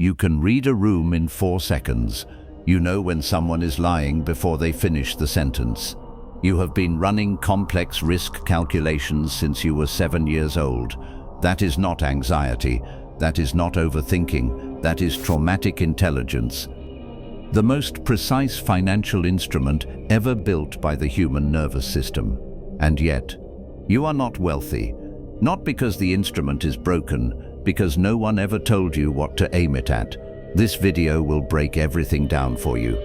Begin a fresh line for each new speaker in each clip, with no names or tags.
You can read a room in 4 seconds. You know when someone is lying before they finish the sentence. You have been running complex risk calculations since you were 7 years old. That is not anxiety. That is not overthinking. That is traumatic intelligence. The most precise financial instrument ever built by the human nervous system. And yet, you are not wealthy. Not because the instrument is broken, because no one ever told you what to aim it at. This video will break everything down for you.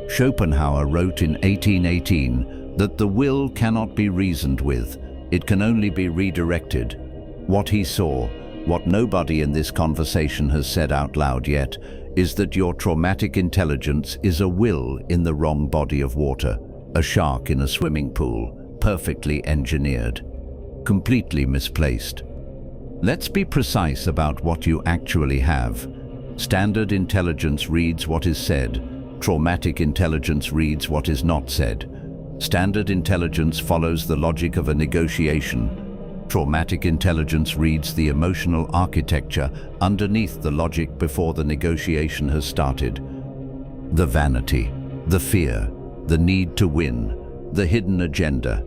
Schopenhauer wrote in 1818 that the will cannot be reasoned with. It can only be redirected. What he saw, what nobody in this conversation has said out loud yet, is that your traumatic intelligence is a will in the wrong body of water, a shark in a swimming pool, perfectly engineered, completely misplaced. Let's be precise about what you actually have. Standard intelligence reads what is said. Traumatic intelligence reads what is not said. Standard intelligence follows the logic of a negotiation. Traumatic intelligence reads the emotional architecture underneath the logic before the negotiation has started. The vanity, the fear, the need to win, the hidden agenda.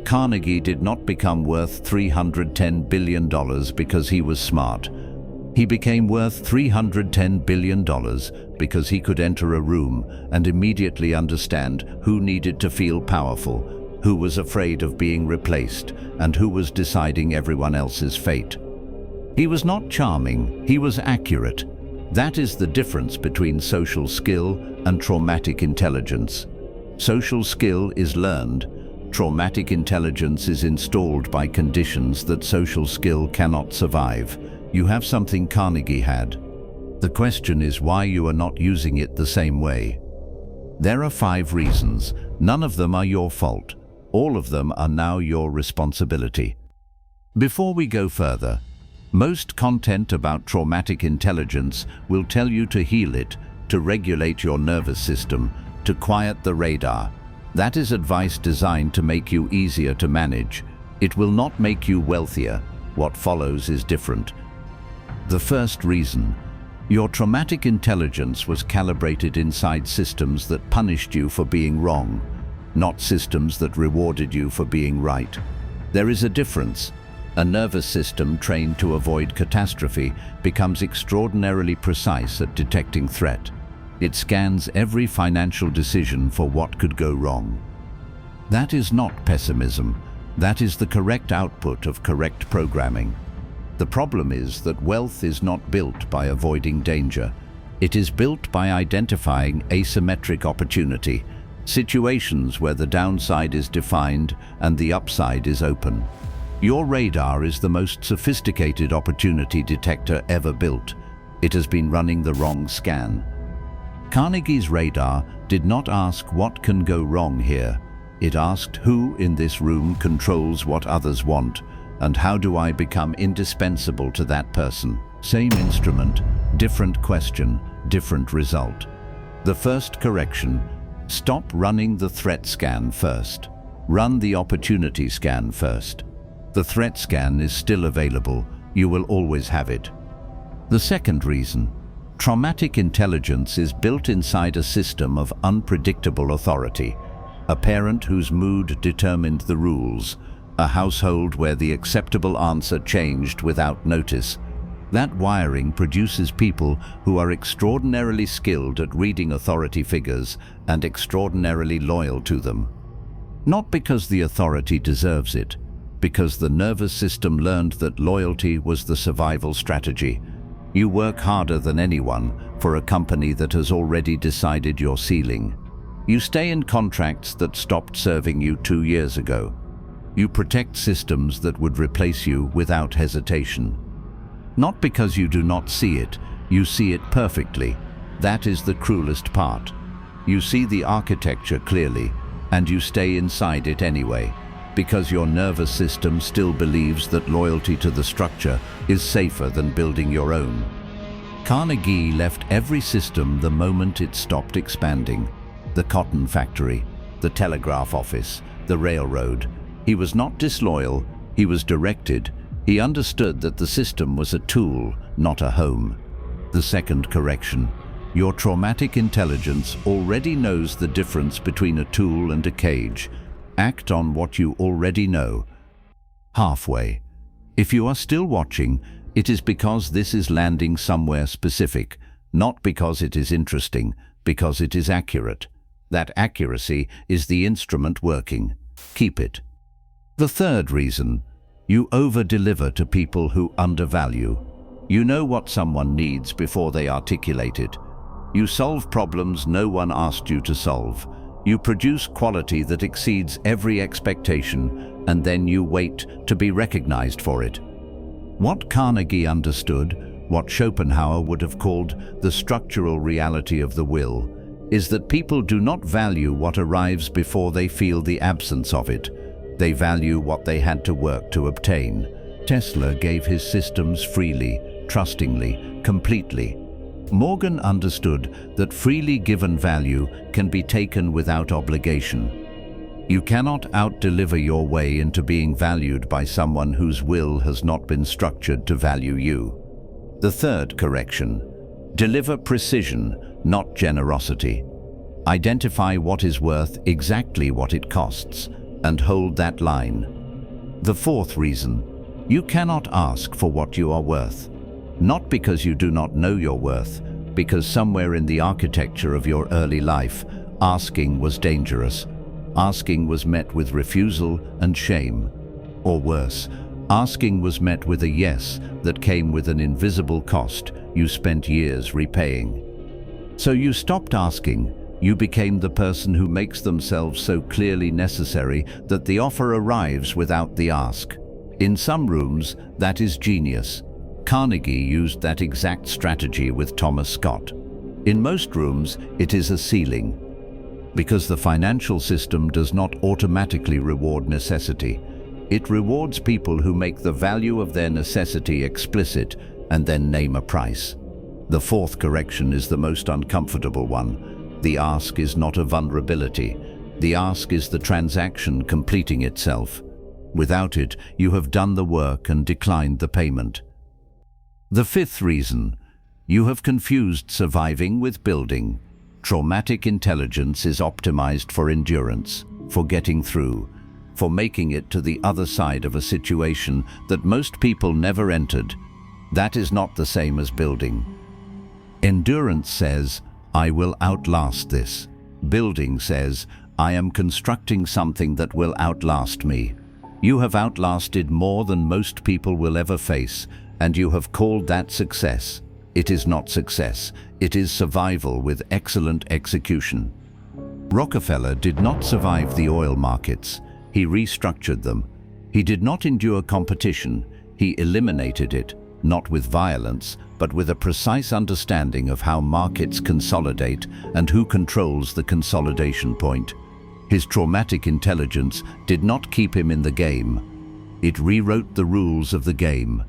Carnegie did not become worth $310 billion because he was smart. He became worth $310 billion because he could enter a room and immediately understand who needed to feel powerful, who was afraid of being replaced, and who was deciding everyone else's fate. He was not charming, he was accurate. That is the difference between social skill and traumatic intelligence. Social skill is learned. Traumatic intelligence is installed by conditions that social skill cannot survive. You have something Carnegie had. The question is why you are not using it the same way. There are 5 reasons. None of them are your fault. All of them are now your responsibility. Before we go further, most content about traumatic intelligence will tell you to heal it, to regulate your nervous system, to quiet the radar. That is advice designed to make you easier to manage. It will not make you wealthier. What follows is different. The first reason: your traumatic intelligence was calibrated inside systems that punished you for being wrong, not systems that rewarded you for being right. There is a difference. A nervous system trained to avoid catastrophe becomes extraordinarily precise at detecting threat. It scans every financial decision for what could go wrong. That is not pessimism. That is the correct output of correct programming. The problem is that wealth is not built by avoiding danger. It is built by identifying asymmetric opportunity, situations where the downside is defined and the upside is open. Your radar is the most sophisticated opportunity detector ever built. It has been running the wrong scan. Carnegie's radar did not ask what can go wrong here. It asked who in this room controls what others want, and how do I become indispensable to that person? Same instrument, different question, different result. The first correction: stop running the threat scan first. Run the opportunity scan first. The threat scan is still available. You will always have it. The second reason: traumatic intelligence is built inside a system of unpredictable authority. A parent whose mood determined the rules. A household where the acceptable answer changed without notice. That wiring produces people who are extraordinarily skilled at reading authority figures and extraordinarily loyal to them. Not because the authority deserves it, because the nervous system learned that loyalty was the survival strategy. You work harder than anyone for a company that has already decided your ceiling. You stay in contracts that stopped serving you 2 years ago. You protect systems that would replace you without hesitation. Not because you do not see it, you see it perfectly. That is the cruelest part. You see the architecture clearly, and you stay inside it anyway, because your nervous system still believes that loyalty to the structure is safer than building your own. Carnegie left every system the moment it stopped expanding. The cotton factory, the telegraph office, the railroad. He was not disloyal, he was directed. He understood that the system was a tool, not a home. The second correction. Your traumatic intelligence already knows the difference between a tool and a cage. Act on what you already know. Halfway. If you are still watching, it is because this is landing somewhere specific, not because it is interesting, because it is accurate. That accuracy is the instrument working. Keep it. The third reason. You over-deliver to people who undervalue. You know what someone needs before they articulate it. You solve problems no one asked you to solve. You produce quality that exceeds every expectation, and then you wait to be recognized for it. What Carnegie understood, what Schopenhauer would have called the structural reality of the will, is that people do not value what arrives before they feel the absence of it. They value what they had to work to obtain. Tesla gave his systems freely, trustingly, completely. Morgan understood that freely given value can be taken without obligation. You cannot out-deliver your way into being valued by someone whose will has not been structured to value you. The third correction. Deliver precision, not generosity. Identify what is worth exactly what it costs, and hold that line. The fourth reason. You cannot ask for what you are worth. Not because you do not know your worth, because somewhere in the architecture of your early life, asking was dangerous. Asking was met with refusal and shame. Or worse, asking was met with a yes that came with an invisible cost you spent years repaying. So you stopped asking. You became the person who makes themselves so clearly necessary that the offer arrives without the ask. In some rooms, that is genius. Carnegie used that exact strategy with Thomas Scott. In most rooms, it is a ceiling. Because the financial system does not automatically reward necessity. It rewards people who make the value of their necessity explicit and then name a price. The fourth correction is the most uncomfortable one. The ask is not a vulnerability. The ask is the transaction completing itself. Without it, you have done the work and declined the payment. The fifth reason. You have confused surviving with building. Traumatic intelligence is optimized for endurance, for getting through, for making it to the other side of a situation that most people never entered. That is not the same as building. Endurance says, I will outlast this. Building says, I am constructing something that will outlast me. You have outlasted more than most people will ever face, and you have called that success. It is not success. It is survival with excellent execution. Rockefeller did not survive the oil markets. He restructured them. He did not endure competition. He eliminated it, not with violence, but with a precise understanding of how markets consolidate and who controls the consolidation point. His traumatic intelligence did not keep him in the game. It rewrote the rules of the game.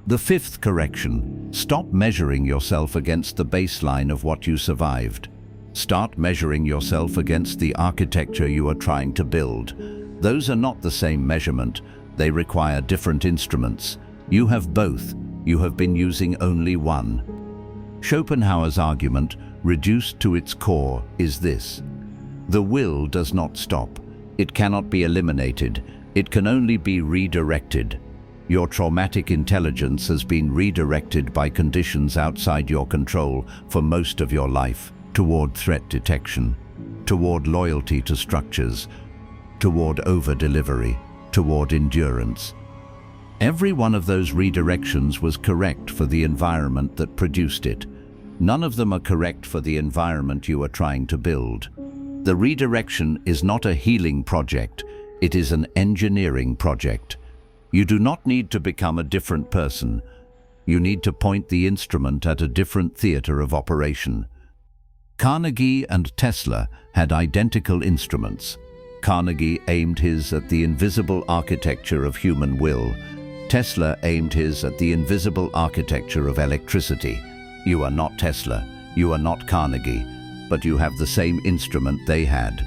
The fifth correction. Stop measuring yourself against the baseline of what you survived. Start measuring yourself against the architecture you are trying to build. Those are not the same measurement. They require different instruments. You have both. You have been using only one. Schopenhauer's argument, reduced to its core, is this. The will does not stop. It cannot be eliminated. It can only be redirected. Your traumatic intelligence has been redirected by conditions outside your control for most of your life, toward threat detection, toward loyalty to structures, toward over-delivery, toward endurance. Every one of those redirections was correct for the environment that produced it. None of them are correct for the environment you are trying to build. The redirection is not a healing project, it is an engineering project. You do not need to become a different person. You need to point the instrument at a different theater of operation. Carnegie and Tesla had identical instruments. Carnegie aimed his at the invisible architecture of human will. Tesla aimed his at the invisible architecture of electricity. You are not Tesla, you are not Carnegie, but you have the same instrument they had.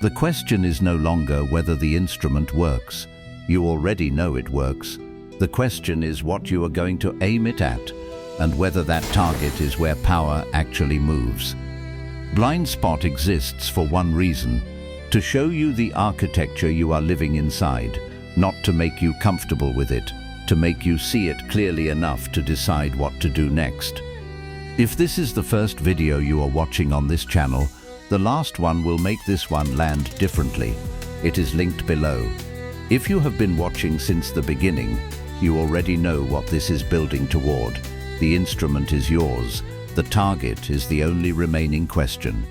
The question is no longer whether the instrument works. You already know it works. The question is what you are going to aim it at and whether that target is where power actually moves. Blind spot exists for one reason: to show you the architecture you are living inside, not to make you comfortable with it, to make you see it clearly enough to decide what to do next. If this is the first video you are watching on this channel, the last one will make this one land differently. It is linked below. If you have been watching since the beginning, you already know what this is building toward. The instrument is yours. The target is the only remaining question.